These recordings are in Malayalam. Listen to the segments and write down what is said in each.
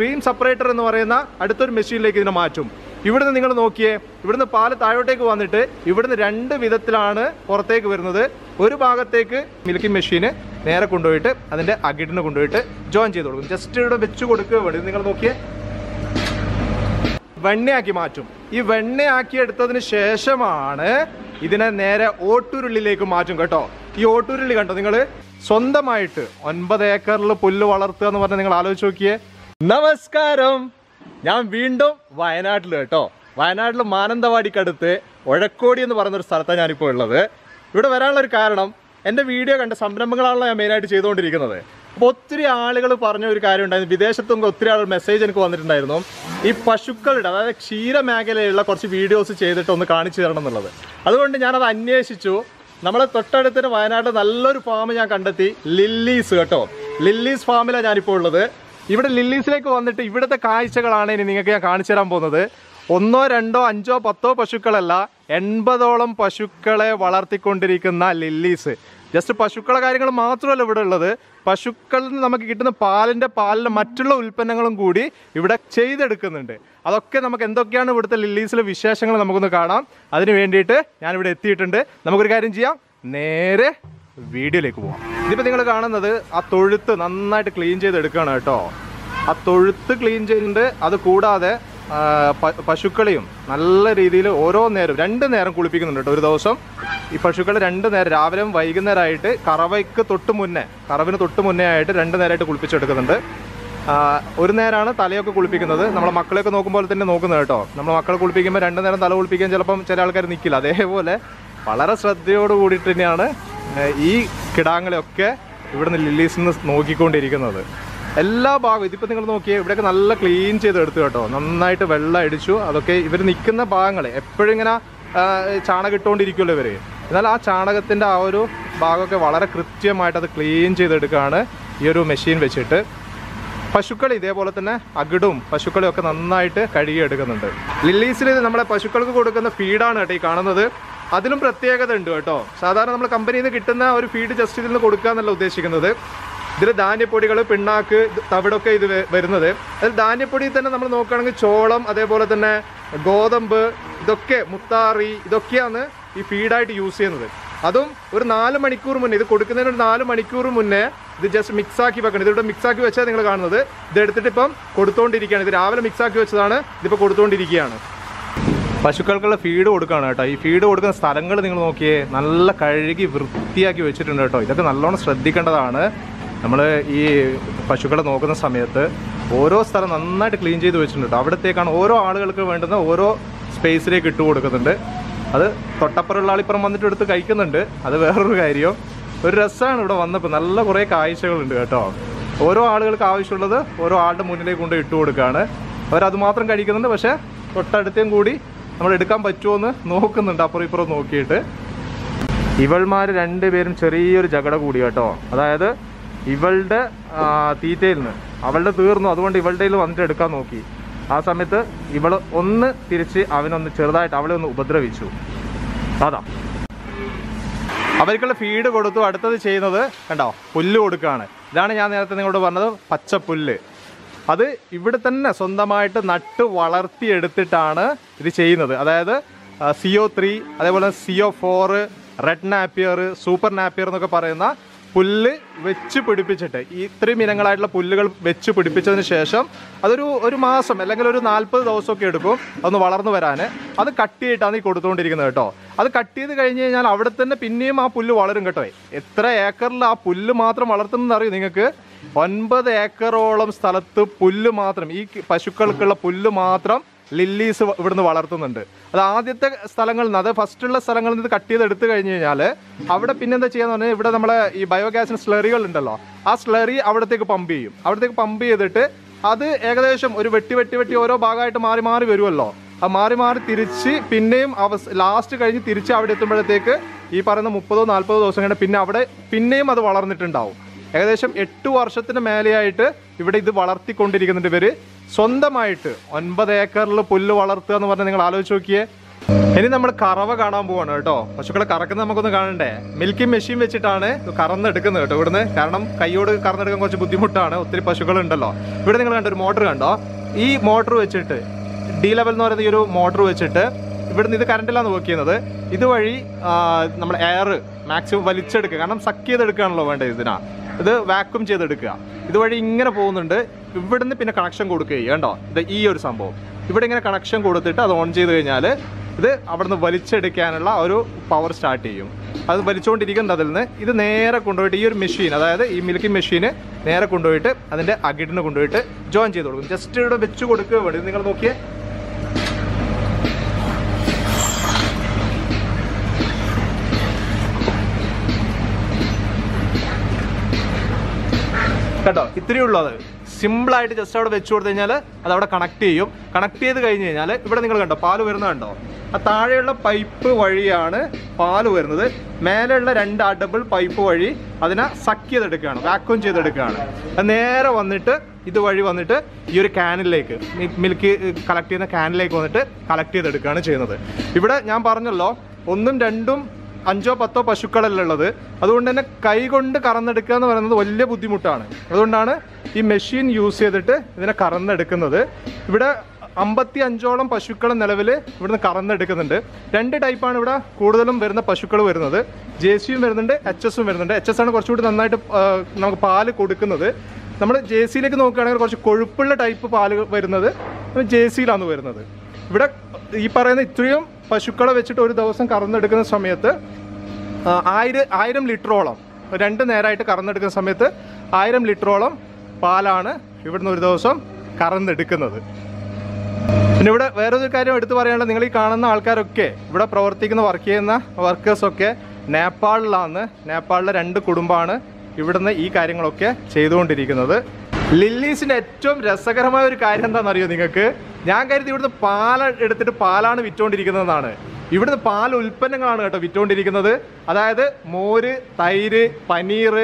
ക്രീം സെപ്പറേറ്റർ എന്ന് പറയുന്ന അടുത്തൊരു മെഷീനിലേക്ക് ഇതിനെ മാറ്റും. ഇവിടുന്ന് നിങ്ങൾ നോക്കിയേ, ഇവിടുന്ന് പാല് താഴോട്ടേക്ക് വന്നിട്ട് ഇവിടുന്ന് 2 വിധത്തിലാണ് പുറത്തേക്ക് വരുന്നത്. ഒരു ഭാഗത്തേക്ക് മിൽക്കിംഗ് മെഷീന് നേരെ കൊണ്ടുപോയിട്ട് അതിൻ്റെ അകിടിന് കൊണ്ടുപോയിട്ട് ജോയിൻ ചെയ്ത് കൊടുക്കും. ജസ്റ്റ് ഇവിടെ വെച്ച് കൊടുക്കുക വേണ്ടി നിങ്ങൾ നോക്കിയേ, വെണ്ണയാക്കി മാറ്റും. ഈ വെണ്ണയാക്കി എടുത്തതിന് ശേഷമാണ് ഇതിനെ നേരെ ഓട്ടുരുള്ളിലേക്ക് മാറ്റും കേട്ടോ. ഈ ഓട്ടുരുള്ളി കണ്ടോ നിങ്ങൾ, സ്വന്തമായിട്ട് 9 ഏക്കറിൽ പുല്ല് വളർത്തുക എന്ന് പറഞ്ഞാൽ നിങ്ങൾ ആലോചിച്ച് നോക്കിയേ. നമസ്കാരം, ഞാൻ വീണ്ടും വയനാട്ടിൽ കേട്ടോ. വയനാട്ടിൽ മാനന്തവാടിക്കടുത്ത് ഒഴക്കോടി എന്ന് പറയുന്നൊരു സ്ഥലത്താണ് ഞാനിപ്പോൾ ഉള്ളത്. ഇവിടെ വരാനുള്ളൊരു കാരണം, എൻ്റെ വീഡിയോ കണ്ട സംരംഭങ്ങളാണല്ലോ ഞാൻ മെയിനായിട്ട് ചെയ്തുകൊണ്ടിരിക്കുന്നത്. അപ്പോൾ ഒത്തിരി ആളുകൾ പറഞ്ഞ ഒരു കാര്യം ഉണ്ടായിരുന്നു, വിദേശത്തും ഒത്തിരി ആളുകൾ മെസ്സേജ് എനിക്ക് വന്നിട്ടുണ്ടായിരുന്നു, ഈ പശുക്കളുടെ അതായത് ക്ഷീരമേഖലയിലുള്ള കുറച്ച് വീഡിയോസ് ചെയ്തിട്ട് ഒന്ന് കാണിച്ചു തരണം എന്നുള്ളത്. അതുകൊണ്ട് ഞാനത് അന്വേഷിച്ചു. നമ്മളെ തൊട്ടടുത്തിന് വയനാട്ടിൽ നല്ലൊരു ഫാം ഞാൻ കണ്ടെത്തി, ലില്ലീസ് കേട്ടോ. ലില്ലീസ് ഫാമിലാണ് ഞാനിപ്പോൾ ഉള്ളത്. ഇവിടെ ലില്ലീസിലേക്ക് വന്നിട്ട് ഇവിടുത്തെ കാഴ്ചകളാണ് ഇനി നിങ്ങൾക്ക് ഞാൻ കാണിച്ചു തരാൻ പോകുന്നത്. 1, 2, 5, 10 പശുക്കളല്ല, 80ഓളം പശുക്കളെ വളർത്തിക്കൊണ്ടിരിക്കുന്ന ലില്ലീസ്. ജസ്റ്റ് പശുക്കളെ കാര്യങ്ങൾ മാത്രമല്ല ഇവിടെ ഉള്ളത്, പശുക്കളിൽ നിന്ന് നമുക്ക് കിട്ടുന്ന പാലിൻ്റെ മറ്റുള്ള ഉൽപ്പന്നങ്ങളും കൂടി ഇവിടെ ചെയ്തെടുക്കുന്നുണ്ട്. അതൊക്കെ നമുക്ക് എന്തൊക്കെയാണ് ഇവിടുത്തെ ലില്ലീസിലെ വിശേഷങ്ങൾ നമുക്കൊന്ന് കാണാം. അതിന് വേണ്ടിയിട്ട് ഞാനിവിടെ എത്തിയിട്ടുണ്ട്. നമുക്കൊരു കാര്യം ചെയ്യാം, നേരെ വീഡിയോയിലേക്ക് പോവാം. ഇതിപ്പോൾ നിങ്ങൾ കാണുന്നത് ആ തൊഴുത്ത് നന്നായിട്ട് ക്ലീൻ ചെയ്തെടുക്കുകയാണ് കേട്ടോ. ആ തൊഴുത്ത് ക്ലീൻ ചെയ്യുന്നുണ്ട്. അത് കൂടാതെ പശുക്കളെയും നല്ല രീതിയിൽ ഓരോ നേരം 2 നേരം കുളിപ്പിക്കുന്നുണ്ട് കേട്ടോ ഒരു ദിവസം. ഈ പശുക്കളെ 2 നേരം, രാവിലെയും വൈകുന്നേരമായിട്ട് കറവിന് തൊട്ട് മുന്നേ ആയിട്ട് 2 നേരമായിട്ട് കുളിപ്പിച്ചെടുക്കുന്നുണ്ട്. ഒരു നേരമാണ് തലയൊക്കെ കുളിപ്പിക്കുന്നത്. നമ്മളെ മക്കളെയൊക്കെ നോക്കുമ്പോൾ തന്നെ നോക്കുന്നത് കേട്ടോ. നമ്മൾ മക്കളെ കുളിപ്പിക്കുമ്പോൾ 2 നേരം തല കുളിപ്പിക്കാൻ ചിലപ്പം ചില ആൾക്കാർ നിൽക്കില്ല. അതേപോലെ വളരെ ശ്രദ്ധയോട് കൂടിയിട്ട് തന്നെയാണ് ഈ കിടാങ്ങളെയൊക്കെ ഇവിടുന്ന് ലില്ലീസിൽ നിന്ന് നോക്കിക്കൊണ്ടിരിക്കുന്നത്. എല്ലാ ഭാഗവും ഇതിപ്പോൾ നിങ്ങൾ നോക്കിയേ, ഇവിടെയൊക്കെ നല്ല ക്ലീൻ ചെയ്തെടുത്തു കേട്ടോ. നന്നായിട്ട് വെള്ളം അടിച്ചു. അതൊക്കെ ഇവർ നിൽക്കുന്ന ഭാഗങ്ങൾ എപ്പോഴും ഇങ്ങനെ ചാണകം ഇട്ടുകൊണ്ടിരിക്കുമല്ലോ ഇവർ. എന്നാൽ ആ ചാണകത്തിൻ്റെ ആ ഒരു ഭാഗമൊക്കെ വളരെ കൃത്യമായിട്ട് അത് ക്ലീൻ ചെയ്തെടുക്കുകയാണ് ഈ ഒരു മെഷീൻ വെച്ചിട്ട്. പശുക്കൾ ഇതേപോലെ തന്നെ അകിടും പശുക്കളെയും ഒക്കെ നന്നായിട്ട് കഴുകിയെടുക്കുന്നുണ്ട്. ലില്ലീസിൽ നമ്മളെ പശുക്കൾക്ക് കൊടുക്കുന്ന ഫീഡാണ് കേട്ടോ ഈ കാണുന്നത്. അതിലും പ്രത്യേകത ഉണ്ട് കേട്ടോ. സാധാരണ നമ്മൾ കമ്പനിയിൽ നിന്ന് കിട്ടുന്ന ഒരു ഫീഡ് ജസ്റ്റ് ഇതിൽ നിന്ന് കൊടുക്കുക എന്നല്ല ഉദ്ദേശിക്കുന്നത്. ഇതിൽ ധാന്യപ്പൊടികൾ, പിണ്ണാക്ക്, തവിടൊക്കെ ഇത് വരുന്നത്. അതിൽ ധാന്യപ്പൊടി തന്നെ നമ്മൾ നോക്കുകയാണെങ്കിൽ ചോളം, അതേപോലെ തന്നെ ഗോതമ്പ്, ഇതൊക്കെ മുത്താറി, ഇതൊക്കെയാണ് ഈ ഫീഡായിട്ട് യൂസ് ചെയ്യുന്നത്. അതും ഒരു 4 മണിക്കൂർ മുന്നേ, ഇത് കൊടുക്കുന്നതിന് ഒരു 4 മണിക്കൂർ മുന്നേ ഇത് ജസ്റ്റ് മിക്സാക്കി വെക്കണം. ഇതിവിടെ മിക്സാക്കി വെച്ചാൽ നിങ്ങൾ കാണുന്നത്. ഇതെടുത്തിട്ട് ഇപ്പം കൊടുത്തുകൊണ്ടിരിക്കുകയാണ്. ഇത് രാവിലെ മിക്സാക്കി വെച്ചതാണ്, ഇതിപ്പോൾ കൊടുത്തുകൊണ്ടിരിക്കുകയാണ്. പശുക്കൾക്കുള്ള ഫീഡ് കൊടുക്കുകയാണ് കേട്ടോ. ഈ ഫീഡ് കൊടുക്കുന്ന സ്ഥലങ്ങൾ നിങ്ങൾ നോക്കിയേ, നല്ല കഴുകി വൃത്തിയാക്കി വെച്ചിട്ടുണ്ട് കേട്ടോ. ഇതൊക്കെ നല്ലോണം ശ്രദ്ധിക്കേണ്ടതാണ്. നമ്മൾ ഈ പശുക്കളെ നോക്കുന്ന സമയത്ത് ഓരോ സ്ഥലം നന്നായിട്ട് ക്ലീൻ ചെയ്ത് വെച്ചിട്ടുണ്ട് കേട്ടോ. അവിടത്തേക്കാണ് ഓരോ ആളുകൾക്ക് വേണ്ടുന്ന ഓരോ സ്പേസിലേക്ക് ഇട്ട് കൊടുക്കുന്നുണ്ട്. അത് തൊട്ടപ്പുറമുള്ള ആളിപ്പുറം വന്നിട്ട് എടുത്ത് കഴിക്കുന്നുണ്ട്, അത് വേറൊരു കാര്യം. ഒരു രസമാണ് ഇവിടെ വന്നപ്പോൾ. നല്ല കുറേ കാഴ്ചകളുണ്ട് കേട്ടോ. ഓരോ ആളുകൾക്ക് ആവശ്യമുള്ളത് ഓരോ ആളുടെ മുന്നിലേക്ക് കൊണ്ട് ഇട്ട് കൊടുക്കുകയാണ്. അവരത് മാത്രം കഴിക്കുന്നുണ്ട്, പക്ഷേ തൊട്ടടുത്തേം കൂടി നമ്മൾ എടുക്കാൻ പറ്റുമോ എന്ന് നോക്കുന്നുണ്ട്, അപ്പുറം ഇപ്പുറം നോക്കിയിട്ട്. ഇവൾമാർ 2 പേരും ചെറിയൊരു ജഗട കൂടി കേട്ടോ. അതായത് ഇവളുടെ തീറ്റയിൽ നിന്ന് അവളുടെ തീർന്നു, അതുകൊണ്ട് ഇവളുടെ വന്നിട്ട് എടുക്കാൻ നോക്കി. ആ സമയത്ത് ഇവൾ ഒന്ന് തിരിച്ച് അവനൊന്ന് ചെറുതായിട്ട് അവളെ ഒന്ന് ഉപദ്രവിച്ചു. അതാ അവർക്കുള്ള ഫീഡ് കൊടുത്തു. അടുത്തത് ചെയ്യുന്നത് കണ്ടോ, പുല്ല് കൊടുക്കുകയാണ്. ഇതാണ് ഞാൻ നേരത്തെ നിങ്ങളോട് പറഞ്ഞത്, പച്ചപ്പുല്ല്. അത് ഇവിടെ തന്നെ സ്വന്തമായിട്ട് നട്ട് വളർത്തിയെടുത്തിട്ടാണ് ഇത് ചെയ്യുന്നത്. അതായത് CO3, അതേപോലെ CO4, red Napier, super Napier എന്നൊക്കെ പറയുന്ന പുല്ല് വെച്ച് പിടിപ്പിച്ചിട്ട്, ഇത്രയും ഇനങ്ങളായിട്ടുള്ള പുല്ലുകൾ വെച്ച് പിടിപ്പിച്ചതിന് ശേഷം ഒരു മാസം അല്ലെങ്കിൽ ഒരു 40 ദിവസമൊക്കെ എടുക്കും അതൊന്ന് വളർന്നു വരാൻ. അത് കട്ട് ചെയ്തിട്ടാണ് ഈ കൊടുത്തുകൊണ്ടിരിക്കുന്നത് കേട്ടോ. അത് കട്ട് ചെയ്ത് കഴിഞ്ഞ് കഴിഞ്ഞാൽ അവിടെ തന്നെ പിന്നെയും ആ പുല്ല് വളരും കേട്ടോ. എത്ര ഏക്കറിൽ ആ പുല്ല് മാത്രം വളർത്തുന്നതെന്ന് അറിയും നിങ്ങൾക്ക്. 9 ഏക്കറോളം സ്ഥലത്ത് പുല്ല് മാത്രം, ഈ പശുക്കൾക്കുള്ള പുല്ല് മാത്രം ലില്ലീസ് ഇവിടുന്ന് വളർത്തുന്നുണ്ട്. അത് ആദ്യത്തെ സ്ഥലങ്ങളിൽ നിന്ന്, അത് ഫസ്റ്റുള്ള സ്ഥലങ്ങളിൽ നിന്ന് കട്ട് ചെയ്തെടുത്ത് കഴിഞ്ഞ് കഴിഞ്ഞാൽ അവിടെ പിന്നെന്താ ചെയ്യാന്ന് പറഞ്ഞാൽ, ഇവിടെ നമ്മളെ ഈ ബയോഗ്യാസിന് സ്ലറികൾ ഉണ്ടല്ലോ, ആ സ്ലറി അവിടത്തേക്ക് പമ്പ് ചെയ്യും. അവിടത്തേക്ക് പമ്പ് ചെയ്തിട്ട് അത് ഏകദേശം ഒരു വെട്ടി ഓരോ ഭാഗമായിട്ട് മാറി വരുമല്ലോ. ആ മാറി തിരിച്ച് പിന്നെയും ലാസ്റ്റ് കഴിഞ്ഞ് തിരിച്ച് അവിടെ എത്തുമ്പോഴത്തേക്ക് ഈ പറയുന്ന 30-40 ദിവസം കഴിഞ്ഞാൽ പിന്നെ അവിടെ പിന്നെയും അത് വളർന്നിട്ടുണ്ടാവും. ഏകദേശം 8 വർഷത്തിന് മേലെയായിട്ട് ഇവിടെ ഇത് വളർത്തിക്കൊണ്ടിരിക്കുന്നുണ്ട് ഇവർ സ്വന്തമായിട്ട്. 9 ഏക്കറിൽ പുല്ല് വളർത്തുക എന്ന് പറഞ്ഞാൽ നിങ്ങൾ ആലോചിച്ച് നോക്കിയേ. ഇനി നമ്മൾ കറവ കാണാൻ പോവാണ് കേട്ടോ. പശുക്കളെ കറക്കുന്നത് നമുക്കൊന്ന് കാണണ്ടേ. മിൽക്കിംഗ് മെഷീൻ വെച്ചിട്ടാണ് കറന്നെടുക്കുന്നത് കേട്ടോ ഇവിടുന്ന്. കാരണം കൈയോട് കറന്നെടുക്കാൻ കുറച്ച് ബുദ്ധിമുട്ടാണ്, ഒത്തിരി പശുക്കളുണ്ടല്ലോ. ഇവിടെ നിങ്ങൾ കണ്ടോ ഒരു മോട്ടർ കണ്ടോ. ഈ മോട്ടർ വെച്ചിട്ട് ഡി ലെവൽ എന്ന് പറയുന്ന ഈ ഒരു മോട്ടർ വെച്ചിട്ട് ഇവിടുന്ന് ഇത് കറണ്ടിലാണ് വർക്ക് ചെയ്യുന്നത്. ഇതുവഴി നമ്മൾ എയർ മാക്സിമം വലിച്ചെടുക്കുക, കാരണം സക്ക് ചെയ്തെടുക്കുകയാണല്ലോ വേണ്ടത്. ഇത് വാക്യൂം ചെയ്തെടുക്കുക. ഇതുവഴി ഇങ്ങനെ പോകുന്നുണ്ട്. ഇവിടുന്ന് പിന്നെ കണക്ഷൻ കൊടുക്കുക കണ്ടോ. ഇത് ഈ ഒരു സംഭവം ഇവിടെ ഇങ്ങനെ കണക്ഷൻ കൊടുത്തിട്ട് അത് ഓൺ ചെയ്ത് കഴിഞ്ഞാൽ ഇത് അവിടുന്ന് വലിച്ചെടുക്കാനുള്ള ഒരു പവർ സ്റ്റാർട്ട് ചെയ്യും. അത് വലിച്ചുകൊണ്ടിരിക്കുന്നത് അതിൽ നിന്ന് ഇത് നേരെ കൊണ്ടുപോയിട്ട് ഈ ഒരു മെഷീൻ, അതായത് ഈ മിൽക്കിംഗ് മെഷീന് നേരെ കൊണ്ടുപോയിട്ട് അതിൻ്റെ അകിടിന് കൊണ്ടുപോയിട്ട് ജോയിൻ ചെയ്ത് കൊടുക്കും. ജസ്റ്റ് ഇവിടെ വെച്ച് കൊടുക്കുക വേണ്ടി. നിങ്ങൾ നോക്കിയേ, കേട്ടോ. ഇത്രയേ ഉള്ളൂ. അത് സിമ്പിളായിട്ട് ജസ്റ്റ് അവിടെ വെച്ച് കൊടുത്തു കഴിഞ്ഞാൽ അത് അവിടെ കണക്ട് ചെയ്യും. കണക്ട് ചെയ്ത് കഴിഞ്ഞ് കഴിഞ്ഞാൽ ഇവിടെ നിങ്ങൾ കണ്ടോ പാല് വരുന്നത് കണ്ടോ. ആ താഴെയുള്ള പൈപ്പ് വഴിയാണ് പാല് വരുന്നത്. മേലെയുള്ള 2 ഡബിൾ പൈപ്പ് വഴി അതിനെ സക്ക് ചെയ്തെടുക്കുകയാണ്, വാക്യൂം ചെയ്തെടുക്കുകയാണ്. അത് നേരെ വന്നിട്ട് ഇതുവഴി വന്നിട്ട് ഈ ഒരു ക്യാനിലേക്ക്, മിൽക്ക് കളക്ട് ചെയ്യുന്ന ക്യാനിലേക്ക് വന്നിട്ട് കളക്ട് ചെയ്തെടുക്കുകയാണ് ചെയ്യുന്നത്. ഇവിടെ ഞാൻ പറഞ്ഞല്ലോ 1, 2, 5, 10 പശുക്കളല്ല ഉള്ളത്. അതുകൊണ്ട് തന്നെ കൈ കൊണ്ട് കറന്നെടുക്കുക എന്ന് പറയുന്നത് വലിയ ബുദ്ധിമുട്ടാണ്. അതുകൊണ്ടാണ് ഈ മെഷീൻ യൂസ് ചെയ്തിട്ട് ഇതിനെ കറന്നെടുക്കുന്നത്. ഇവിടെ 55ഓളം പശുക്കൾ നിലവിൽ ഇവിടുന്ന് കറന്നെടുക്കുന്നുണ്ട്. 2 ടൈപ്പാണ് ഇവിടെ കൂടുതലും വരുന്ന പശുക്കൾ വരുന്നത്. ജേഴ്സിയും വരുന്നുണ്ട്, HS-ഉം വരുന്നുണ്ട്. HS ആണ് കുറച്ചുകൂടി നന്നായിട്ട് നമുക്ക് പാല് കൊടുക്കുന്നത്. നമ്മൾ ജേഴ്സിയിലേക്ക് നോക്കുകയാണെങ്കിൽ കുറച്ച് കൊഴുപ്പുള്ള ടൈപ്പ് പാല് വരുന്നത് ജേഴ്സിയിലാണ് വരുന്നത്. ഇവിടെ ഈ പറയുന്ന ഇത്രയും പശുക്കളെ വെച്ചിട്ട് ഒരു ദിവസം കറന്നെടുക്കുന്ന സമയത്ത് 1000 ലിറ്ററോളം, 2 നേരമായിട്ട് കറന്നെടുക്കുന്ന സമയത്ത് 1000 ലിറ്ററോളം പാലാണ് ഇവിടുന്ന് ഒരു ദിവസം കറന്നെടുക്കുന്നത്. പിന്നെ ഇവിടെ വേറൊരു കാര്യം എടുത്തു പറയാനുള്ളത്, നിങ്ങൾ ഈ കാണുന്ന ആൾക്കാരൊക്കെ ഇവിടെ പ്രവർത്തിക്കുന്ന വർക്ക് ചെയ്യുന്ന വർക്കേഴ്സൊക്കെ നേപ്പാളിലാണ്. നേപ്പാളിലെ 2 കുടുംബമാണ് ഇവിടുന്ന് ഈ കാര്യങ്ങളൊക്കെ ചെയ്തുകൊണ്ടിരിക്കുന്നത്. ലില്ലീസിൻ്റെ ഏറ്റവും രസകരമായ ഒരു കാര്യം എന്താണെന്നറിയോ നിങ്ങൾക്ക്? ഞാൻ കരുതി ഇവിടുന്ന് പാൽ എടുത്തിട്ട് പാലാണ് വിറ്റുകൊണ്ടിരിക്കുന്നതെന്നാണ്. ഇവിടുന്ന് പാൽ ഉൽപ്പന്നങ്ങളാണ് കേട്ടോ വിറ്റുകൊണ്ടിരിക്കുന്നത്. അതായത് മോര്, തൈര്, പനീർ,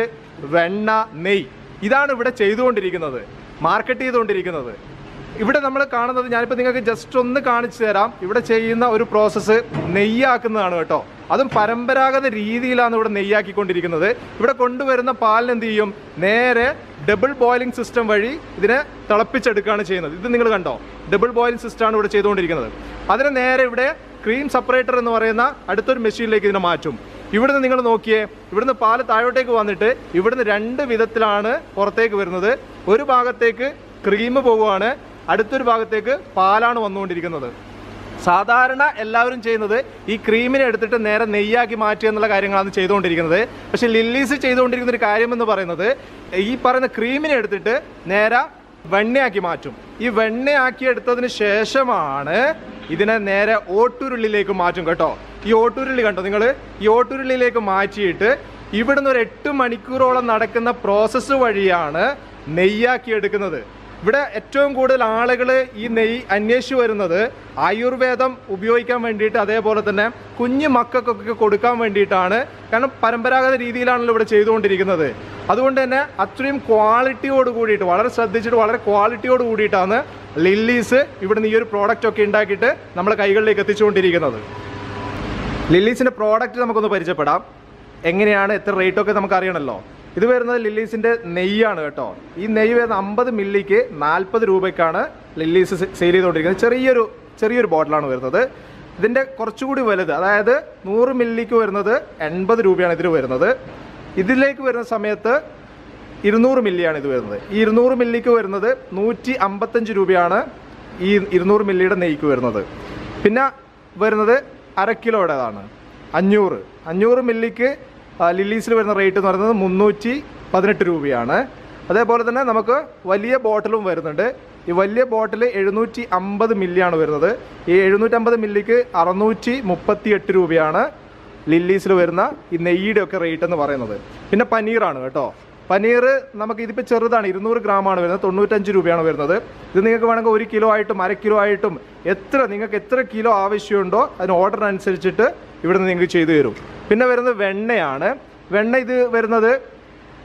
വെണ്ണ, നെയ്യ്, ഇതാണ് ഇവിടെ ചെയ്തുകൊണ്ടിരിക്കുന്നത്, മാർക്കറ്റ് ചെയ്തുകൊണ്ടിരിക്കുന്നത്. ഇവിടെ നമ്മൾ കാണുന്നത്, ഞാനിപ്പോൾ നിങ്ങൾക്ക് ജസ്റ്റ് ഒന്ന് കാണിച്ചു തരാം. ഇവിടെ ചെയ്യുന്ന ഒരു പ്രോസസ്സ് നെയ്യാക്കുന്നതാണ് കേട്ടോ. അതും പരമ്പരാഗത രീതിയിലാണ് ഇവിടെ നെയ്യാക്കിക്കൊണ്ടിരിക്കുന്നത്. ഇവിടെ കൊണ്ടുവരുന്ന പാലിന് എന്ത് ചെയ്യും, നേരെ ഡബിൾ ബോയിലിംഗ് സിസ്റ്റം വഴി ഇതിനെ തിളപ്പിച്ചെടുക്കുകയാണ് ചെയ്യുന്നത്. ഇത് നിങ്ങൾ കണ്ടോ, ഡബിൾ ബോയിലിംഗ് സിസ്റ്റമാണ് ഇവിടെ ചെയ്തുകൊണ്ടിരിക്കുന്നത്. അതിനെ നേരെ ഇവിടെ ക്രീം സെപ്പറേറ്റർ എന്ന് പറയുന്ന അടുത്തൊരു മെഷീനിലേക്ക് ഇതിനെ മാറ്റും. ഇവിടുന്ന് നിങ്ങൾ നോക്കിയേ, ഇവിടുന്ന് പാല് താഴോട്ടേക്ക് വന്നിട്ട് ഇവിടുന്ന് 2 വിധത്തിലാണ് പുറത്തേക്ക് വരുന്നത്. ഒരു ഭാഗത്തേക്ക് ക്രീം പോവുകയാണ്, അടുത്തൊരു ഭാഗത്തേക്ക് പാലാണ് വന്നുകൊണ്ടിരിക്കുന്നത്. സാധാരണ എല്ലാവരും ചെയ്യുന്നത് ഈ ക്രീമിനെ എടുത്തിട്ട് നേരെ നെയ്യാക്കി മാറ്റുക എന്നുള്ള കാര്യങ്ങളാണ് ചെയ്തുകൊണ്ടിരിക്കുന്നത്. പക്ഷേ ലില്ലീസ് ചെയ്തുകൊണ്ടിരിക്കുന്ന ഒരു കാര്യം എന്ന് പറയുന്നത്, ഈ പറയുന്ന ക്രീമിനെ എടുത്തിട്ട് നേരെ വെണ്ണയാക്കി മാറ്റും. ഈ വെണ്ണയാക്കി എടുത്തതിന് ശേഷമാണ് ഇതിനെ നേരെ ഓട്ടുരുള്ളിലേക്ക് മാറ്റും കേട്ടോ. ഈ ഓട്ടുരുള്ളി കണ്ടോ നിങ്ങൾ, ഈ ഓട്ടുരുള്ളിലേക്ക് മാറ്റിയിട്ട് ഇവിടുന്ന് ഒരു 8 മണിക്കൂറോളം നടക്കുന്ന പ്രോസസ്സ് വഴിയാണ് നെയ്യാക്കി എടുക്കുന്നത്. ഇവിടെ ഏറ്റവും കൂടുതൽ ആളുകൾ ഈ നെയ്യ് അന്വേഷിച്ച് വരുന്നത് ആയുർവേദം ഉപയോഗിക്കാൻ വേണ്ടിയിട്ട്, അതേപോലെ തന്നെ കുഞ്ഞു മക്കൾക്കൊക്കെ കൊടുക്കാൻ വേണ്ടിയിട്ടാണ്. കാരണം പരമ്പരാഗത രീതിയിലാണല്ലോ ഇവിടെ ചെയ്തുകൊണ്ടിരിക്കുന്നത്. അതുകൊണ്ട് തന്നെ അത്രയും ക്വാളിറ്റിയോട് കൂടിയിട്ട്, വളരെ ശ്രദ്ധിച്ചിട്ട് വളരെ ക്വാളിറ്റിയോട് കൂടിയിട്ടാണ് ലില്ലീസ് ഇവിടുന്ന് ഈ ഒരു പ്രോഡക്റ്റ് ഒക്കെ ഉണ്ടാക്കിയിട്ട് നമ്മളെ കൈകളിലേക്ക് എത്തിച്ചുകൊണ്ടിരിക്കുന്നത്. ലില്ലീസിൻ്റെ പ്രോഡക്റ്റ് നമുക്കൊന്ന് പരിചയപ്പെടാം. എങ്ങനെയാണ്, എത്ര റേറ്റൊക്കെ നമുക്ക് അറിയണമല്ലോ. ഇത് വരുന്നത് ലില്ലീസിൻ്റെ നെയ്യാണ് കേട്ടോ. ഈ നെയ്യ് വരുന്ന 50 മില്ലിക്ക് 40 രൂപയ്ക്കാണ് ലില്ലീസ് സെയിൽ ചെയ്തുകൊണ്ടിരിക്കുന്നത്. ചെറിയൊരു ബോട്ടിലാണ് വരുന്നത്. ഇതിൻ്റെ കുറച്ചുകൂടി വലുത്, അതായത് 100 മില്ലിക്ക് വരുന്നത് 80 രൂപയാണ് ഇതിന് വരുന്നത്. ഇതിലേക്ക് വരുന്ന സമയത്ത് 200 മില്ലിയാണ് ഇത് വരുന്നത്. ഈ 200 മില്ലിക്ക് വരുന്നത് 155 രൂപയാണ് ഈ 200 മില്ലിയുടെ നെയ്ക്ക് വരുന്നത്. പിന്നെ വരുന്നത് 1/2 കിലോയുടേതാണ് 500 മില്ലിക്ക് ലില്ലീസിൽ വരുന്ന റേറ്റ് എന്ന് പറയുന്നത് 318 രൂപയാണ്. അതേപോലെ തന്നെ നമുക്ക് വലിയ ബോട്ടിലും വരുന്നുണ്ട്. ഈ വലിയ ബോട്ടിൽ 750 മില്ലിയാണ് വരുന്നത്. ഈ 750 മില്ലിക്ക് 638 രൂപയാണ് ലില്ലീസിൽ വരുന്ന ഈ നെയ്യുടെ ഒക്കെ റേറ്റ് എന്ന് പറയുന്നത്. പിന്നെ പനീറാണ് കേട്ടോ. പനീർ നമുക്ക് ഇതിപ്പോൾ ചെറുതാണ്, 200 ഗ്രാമാണ് വരുന്നത്, 95 രൂപയാണ് വരുന്നത്. ഇത് നിങ്ങൾക്ക് വേണമെങ്കിൽ 1 കിലോ ആയിട്ടും 1/2 കിലോ ആയിട്ടും നിങ്ങൾക്ക് എത്ര കിലോ ആവശ്യമുണ്ടോ അതിന് ഓർഡറിനനുസരിച്ചിട്ട് ഇവിടുന്ന് നിങ്ങൾക്ക് ചെയ്തു തരും. പിന്നെ വരുന്നത് വെണ്ണയാണ്. വെണ്ണ ഇത് വരുന്നത്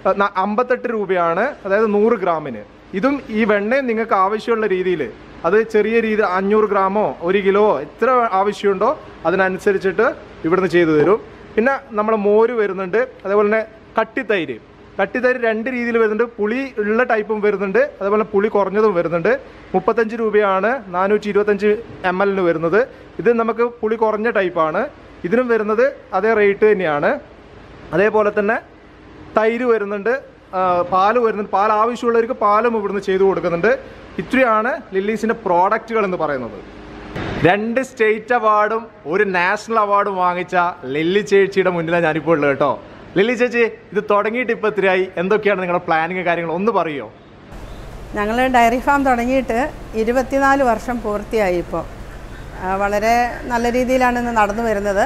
58 രൂപയാണ്, അതായത് 100 ഗ്രാമിന്. ഇതും ഈ വെണ്ണയും നിങ്ങൾക്ക് ആവശ്യമുള്ള രീതിയിൽ അത് ചെറിയ രീതി 500 ഗ്രാമോ 1 കിലോ എത്ര ആവശ്യമുണ്ടോ അതിനനുസരിച്ചിട്ട് ഇവിടുന്ന് ചെയ്തു തരും. പിന്നെ നമ്മളെ മോര് വരുന്നുണ്ട്, അതേപോലെ തന്നെ കട്ടിത്തൈര് 2 രീതിയിൽ വരുന്നുണ്ട്. പുളി ഉള്ള ടൈപ്പും വരുന്നുണ്ട്, അതേപോലെ പുളി കുറഞ്ഞതും വരുന്നുണ്ട്. 35 രൂപയാണ് 425 ml വരുന്നത്. ഇത് നമുക്ക് പുളി കുറഞ്ഞ ടൈപ്പാണ്. ഇതിനും വരുന്നത് അതേ റേറ്റ് തന്നെയാണ്. അതേപോലെ തന്നെ തൈര് വരുന്നുണ്ട്, പാല് വരുന്നുണ്ട്. പാൽ ആവശ്യമുള്ളവർക്ക് പാലും ഇവിടുന്ന് ചെയ്തു കൊടുക്കുന്നുണ്ട്. ഇത്രയാണ് ലില്ലീസിൻ്റെ പ്രോഡക്റ്റുകൾ എന്ന് പറയുന്നത്. 2 സ്റ്റേറ്റ് അവാർഡും 1 നാഷണൽ അവാർഡും വാങ്ങിച്ച ലില്ലി ചേച്ചിയുടെ മുന്നിലാണ് ഞാനിപ്പോൾ ഉള്ളത് കേട്ടോ. ലില്ലി ചേച്ചി, ഇത് തുടങ്ങിയിട്ട് ഇപ്പോൾ എത്രയായി? എന്തൊക്കെയാണ് നിങ്ങളുടെ പ്ലാനിങ് കാര്യങ്ങൾ ഒന്ന് പറയുമോ? ഞങ്ങൾ ഡയറി ഫാം തുടങ്ങിയിട്ട് 24 വർഷം പൂർത്തിയായി. ഇപ്പോൾ വളരെ നല്ല രീതിയിലാണ് ഇന്ന് നടന്നു വരുന്നത്.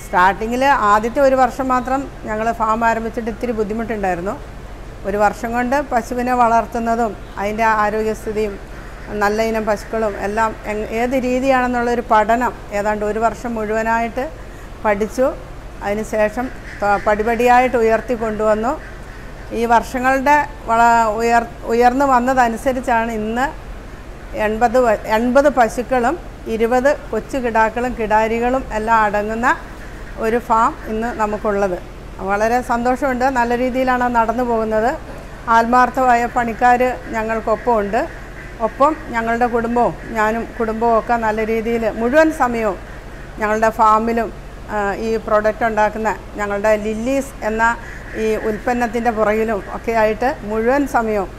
സ്റ്റാർട്ടിങ്ങിൽ ആദ്യത്തെ 1 വർഷം മാത്രം ഞങ്ങൾ ഫാം ആരംഭിച്ചിട്ട് ഇത്തിരി ബുദ്ധിമുട്ടുണ്ടായിരുന്നു. 1 വർഷം കൊണ്ട് പശുവിനെ വളർത്തുന്നതും അതിൻ്റെ ആരോഗ്യസ്ഥിതിയും നല്ല ഇനം പശുക്കളും എല്ലാം ഏത് രീതിയാണെന്നുള്ളൊരു പഠനം ഏതാണ്ട് 1 വർഷം മുഴുവനായിട്ട് പഠിച്ചു. അതിനുശേഷം പടിപടിയായിട്ട് ഉയർത്തി കൊണ്ടുവന്നു. ഈ വർഷങ്ങളുടെ ഉയർന്നു വന്നതനുസരിച്ചാണ് ഇന്ന് 80 പശുക്കളും 20 കൊച്ചു കിടാക്കളും കിടാരികളും എല്ലാം അടങ്ങുന്ന ഒരു ഫാം ഇന്ന് നമുക്കുള്ളത്. വളരെ സന്തോഷമുണ്ട്. നല്ല രീതിയിലാണ് നടന്നു പോകുന്നത്. ആത്മാർത്ഥമായ പണിക്കാർ ഞങ്ങൾക്കൊപ്പം ഉണ്ട്. ഒപ്പം ഞങ്ങളുടെ കുടുംബവും ഞാനും കുടുംബവും ഒക്കെ നല്ല രീതിയിൽ മുഴുവൻ സമയവും ഞങ്ങളുടെ ഫാമിലും ഈ പ്രോഡക്റ്റ് ഉണ്ടാക്കുന്ന ഞങ്ങളുടെ ലില്ലീസ് എന്ന ഈ ഉൽപ്പന്നത്തിൻ്റെ പുറകിലും ഒക്കെ ആയിട്ട് മുഴുവൻ സമയവും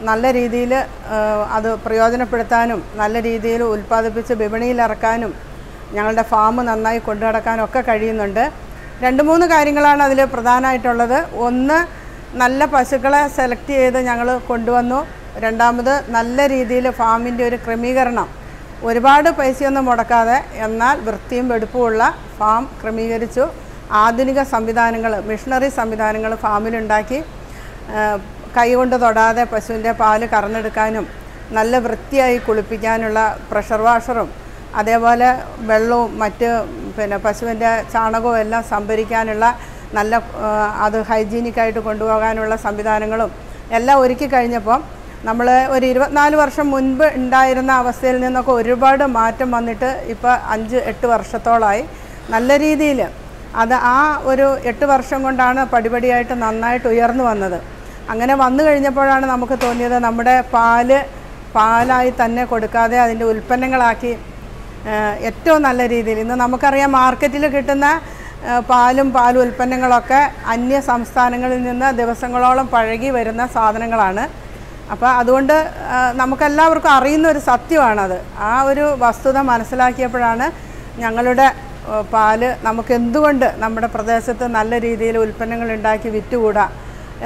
നല്ല രീതിയിൽ അത് പ്രയോജനപ്പെടുത്താനും നല്ല രീതിയിൽ ഉൽപ്പാദിപ്പിച്ച് വിപണിയിലിറക്കാനും ഞങ്ങളുടെ ഫാം നന്നായി കൊണ്ടു നടക്കാനും ഒക്കെ കഴിയുന്നുണ്ട്. 2-3 കാര്യങ്ങളാണ് അതിൽ പ്രധാനമായിട്ടുള്ളത്. ഒന്ന്, നല്ല പശുക്കളെ സെലക്ട് ചെയ്ത് ഞങ്ങൾ കൊണ്ടുവന്നു. രണ്ടാമത്, നല്ല രീതിയിൽ ഫാമിൻ്റെ ഒരു ക്രമീകരണം, ഒരുപാട് പൈസയൊന്നും മുടക്കാതെ എന്നാൽ വൃത്തിയും വെടുപ്പുമുള്ള ഫാം ക്രമീകരിച്ചു. ആധുനിക സംവിധാനങ്ങൾ, മിഷണറി സംവിധാനങ്ങൾ ഫാമിലുണ്ടാക്കി കൈകൊണ്ട് തൊടാതെ പശുവിൻ്റെ പാല് കറന്നെടുക്കാനും നല്ല വൃത്തിയായി കുളിപ്പിക്കാനുള്ള പ്രഷർ വാഷറും അതേപോലെ വെള്ളവും മറ്റ് പശുവിൻ്റെ ചാണകവും എല്ലാം സംഭരിക്കാനുള്ള നല്ല അത് ഹൈജീനിക്കായിട്ട് കൊണ്ടുപോകാനുള്ള സംവിധാനങ്ങളും എല്ലാം ഒരുക്കി കഴിഞ്ഞപ്പം നമ്മൾ ഒരു 24 വർഷം മുൻപ് ഉണ്ടായിരുന്ന അവസ്ഥയിൽ നിന്നൊക്കെ ഒരുപാട് മാറ്റം വന്നിട്ട് ഇപ്പോൾ 5-8 വർഷത്തോളമായി നല്ല രീതിയിൽ അത് ആ ഒരു 8 വർഷം കൊണ്ടാണ് പടിപടിയായിട്ട് നന്നായിട്ട് ഉയർന്നു വന്നത്. അങ്ങനെ വന്നു കഴിഞ്ഞപ്പോഴാണ് നമുക്ക് തോന്നിയത് നമ്മുടെ പാലായി തന്നെ കൊടുക്കാതെ അതിൻ്റെ ഉൽപ്പന്നങ്ങളാക്കി ഏറ്റവും നല്ല രീതിയിൽ ഇന്ന് നമുക്കറിയാം മാർക്കറ്റിൽ കിട്ടുന്ന പാലും ഉൽപ്പന്നങ്ങളൊക്കെ അന്യ സംസ്ഥാനങ്ങളിൽ നിന്ന് ദിവസങ്ങളോളം പഴകി വരുന്ന സാധനങ്ങളാണ്. അപ്പോൾ അതുകൊണ്ട് നമുക്കെല്ലാവർക്കും അറിയുന്ന ഒരു സത്യമാണത്. ആ ഒരു വസ്തുത മനസ്സിലാക്കിയപ്പോഴാണ് ഞങ്ങളുടെ പാല് നമുക്ക് എന്തുകൊണ്ട് നമ്മുടെ പ്രദേശത്ത് നല്ല രീതിയിൽ ഉൽപ്പന്നങ്ങൾ ഉണ്ടാക്കി വിറ്റുകൂടാ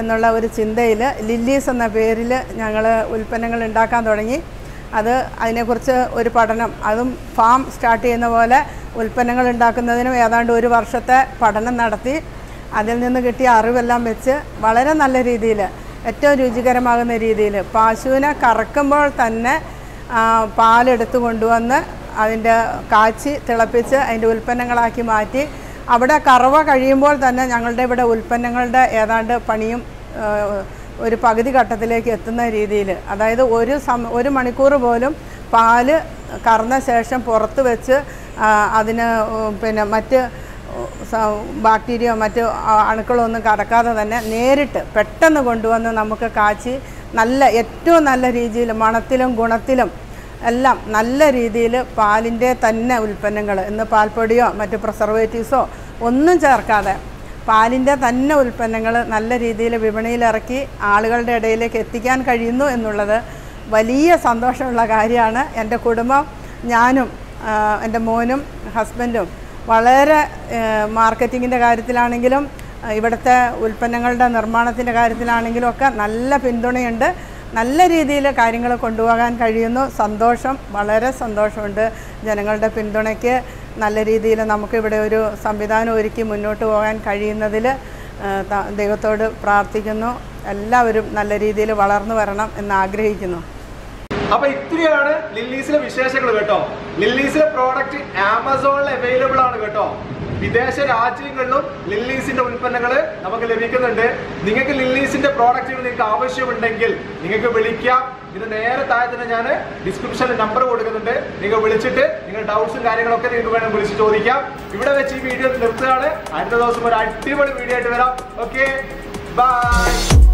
എന്നുള്ള ഒരു ചിന്തയിൽ ലില്ലീസ് എന്ന പേരിൽ ഞങ്ങൾ ഉൽപ്പന്നങ്ങൾ ഉണ്ടാക്കാൻ തുടങ്ങി. അതിനെക്കുറിച്ച് ഒരു പഠനം, അതും ഫാം സ്റ്റാർട്ട് ചെയ്യുന്ന പോലെ ഉൽപ്പന്നങ്ങൾ ഉണ്ടാക്കുന്നതിനും ഏതാണ്ട് 1 വർഷത്തെ പഠനം നടത്തി അതിൽ നിന്ന് കിട്ടിയ അറിവെല്ലാം വെച്ച് വളരെ നല്ല രീതിയിൽ ഏറ്റവും രുചികരമാകുന്ന രീതിയിൽ പശുവിനെ കറക്കുമ്പോൾ തന്നെ പാലെടുത്ത് കൊണ്ടുവന്ന് അതിൻ്റെ കാച്ചി തിളപ്പിച്ച് അതിൻ്റെ ഉൽപ്പന്നങ്ങളാക്കി മാറ്റി അവിടെ കറവ കഴിയുമ്പോൾ തന്നെ ഞങ്ങളുടെ ഇവിടെ ഉൽപ്പന്നങ്ങളുടെ ഏതാണ്ട് പണിയും ഒരു പകുതി ഘട്ടത്തിലേക്ക് എത്തുന്ന രീതിയിൽ, അതായത് 1 മണിക്കൂർ പോലും പാല് കറന്ന ശേഷം പുറത്ത് വെച്ച് അതിന് മറ്റ് ബാക്ടീരിയ മറ്റ് അണുക്കളൊന്നും കടക്കാതെ തന്നെ നേരിട്ട് പെട്ടെന്ന് കൊണ്ടുവന്ന് നമുക്ക് കാച്ചി ഏറ്റവും നല്ല രീതിയിൽ മണത്തിലും ഗുണത്തിലും എല്ലാം നല്ല രീതിയിൽ പാലിൻ്റെ തന്നെ ഉൽപ്പന്നങ്ങൾ, ഇന്ന് പാൽപ്പൊടിയോ മറ്റ് പ്രിസർവേറ്റീവ്സോ ഒന്നും ചേർക്കാതെ പാലിൻ്റെ തന്നെ ഉൽപ്പന്നങ്ങൾ നല്ല രീതിയിൽ വിപണിയിലിറക്കി ആളുകളുടെ ഇടയിലേക്ക് എത്തിക്കാൻ കഴിയുന്നു എന്നുള്ളത് വലിയ സന്തോഷമുള്ള കാര്യമാണ്. എൻ്റെ കുടുംബം, ഞാനും എൻ്റെ മോനും ഹസ്ബൻഡും വളരെ മാർക്കറ്റിങ്ങിൻ്റെ കാര്യത്തിലാണെങ്കിലും ഇവിടുത്തെ ഉൽപ്പന്നങ്ങളുടെ നിർമ്മാണത്തിൻ്റെ കാര്യത്തിലാണെങ്കിലും ഒക്കെ നല്ല പിന്തുണയുണ്ട്. നല്ല രീതിയിൽ കാര്യങ്ങൾ കൊണ്ടുപോകാൻ കഴിയുന്നു. സന്തോഷം, വളരെ സന്തോഷമുണ്ട്. ജനങ്ങളുടെ പിന്തുണയ്ക്ക് നല്ല രീതിയിൽ നമുക്കിവിടെ ഒരു സംവിധാനം ഒരുക്കി മുന്നോട്ട് പോകാൻ കഴിയുന്നതിൽ ദൈവത്തോട് പ്രാർത്ഥിക്കുന്നു. എല്ലാവരും നല്ല രീതിയിൽ വളർന്നു വരണം എന്ന് ആഗ്രഹിക്കുന്നു. അപ്പൊ ഇത്രയാണ് ലില്ലീസിലെ വിശേഷങ്ങൾ കേട്ടോ. ലില്ലീസിലെ പ്രോഡക്റ്റ് ആമസോണിൽ അവൈലബിൾ ആണ് കേട്ടോ. വിദേശ രാജ്യങ്ങളിലും ലില്ലീസിന്റെ ഉൽപ്പന്നങ്ങൾ നമുക്ക് ലഭിക്കുന്നുണ്ട്. നിങ്ങൾക്ക് ലില്ലീസിന്റെ പ്രോഡക്റ്റുകൾ നിങ്ങൾക്ക് ആവശ്യമുണ്ടെങ്കിൽ നിങ്ങൾക്ക് വിളിക്കാം. ഇത് നേരെ താഴെ തന്നെ ഞാൻ ഡിസ്ക്രിപ്ഷനിൽ നമ്പർ കൊടുക്കുന്നുണ്ട്. നിങ്ങൾ വിളിച്ചിട്ട് നിങ്ങൾ ഡൗട്ട്സും കാര്യങ്ങളൊക്കെ നിങ്ങൾക്ക് വേണം വിളിച്ച് ചോദിക്കാം. ഇവിടെ വെച്ച് ഈ വീഡിയോ നിർത്തുകയാണ്. അടുത്ത ദിവസം ഒരു അടിപൊളി വീഡിയോ ആയിട്ട് വരാം. Okay, by.